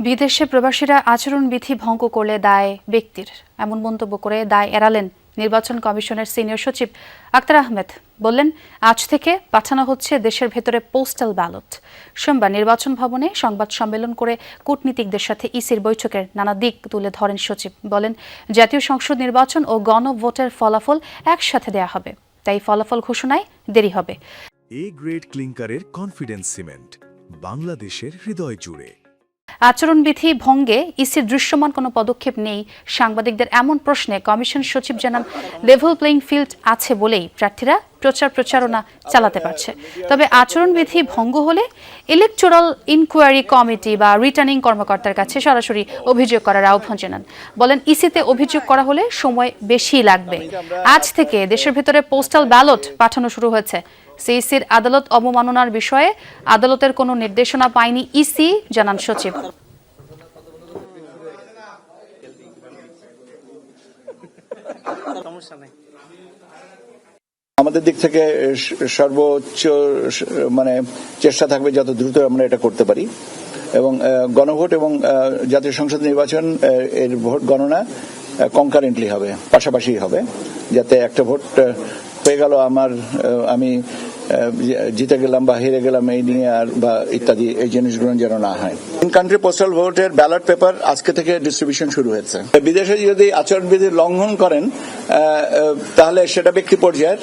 বিদেশে প্রবাসীরা আচরণবিধি ভঙ্গ করলে দায় ব্যক্তির, এমন মন্তব্য করে দায় এড়ালেন নির্বাচন কমিশনের সিনিয়র সচিব আক্তার আহমেদ। বললেন, আজ থেকে পাঠানো হচ্ছে দেশের ভেতরে পোস্টাল ব্যালট। সোমবার নির্বাচন ভবনে সংবাদ সম্মেলন করে কূটনীতিকদের সাথে ইসির বৈঠকের নানা দিক তুলে ধরেন সচিব। বলেন, জাতীয় সংসদ নির্বাচন ও গণভোটের ফলাফল একসাথে দেয়া হবে, তাই ফলাফল ঘোষণায় দেরি হবে। এ গ্রেড ক্লিংকারের কনফিডেন্স সিমেন্ট, বাংলাদেশের হৃদয় জুড়ে। আচরণবিধি ভঙ্গে ইসির দৃশ্যমান কোনো পদক্ষেপ নেই সাংবাদিকদের এমন প্রশ্নে কমিশন সচিব জানান, লেভেল প্লেইং ফিল্ড আছে বলেই প্রার্থীরা প্রচারণা চালাতে পারছে। তবে আচরণবিধি ভঙ্গ হলে ইলেকটোরাল ইনকোয়ারি কমিটি বা রিটার্নিং কর্মকর্তার কাছে সরাসরি অভিযোগ করার আহ্বান জানান। বলেন, ইসিতে অভিযোগ করা হলে সময় বেশি লাগবে। আজ থেকে দেশের ভেতরে পোস্টাল ব্যালট পাঠানো শুরু হয়েছে। সিইসির আদালত অবমাননার বিষয়ে আদালতের কোনো নির্দেশনা পায়নি ইসি, জানান সচিব। আমাদের দিক থেকে সর্বোচ্চ চেষ্টা থাকবে যত দ্রুত আমরা এটা করতে পারি, এবং গণভোট এবং জাতীয় সংসদ নির্বাচন এর ভোট গণনা কনকারেন্টলি হবে, পাশাপাশি হবে, যাতে একটা ভোট হয়ে গেল আমি জিতে গেলাম বা হেরে গেলাম এই নিয়ে আর বা ইত্যাদি এই জিনিসগুলো যেন না হয়। ইন কান্ট্রি পোস্টাল ভোটের ব্যালট পেপার আজকে থেকে ডিস্ট্রিবিউশন শুরু হয়েছে। বিদেশে যদি আচরণবিধি লঙ্ঘন করেন তাহলে সেটা ব্যক্তি পর্যায়ের।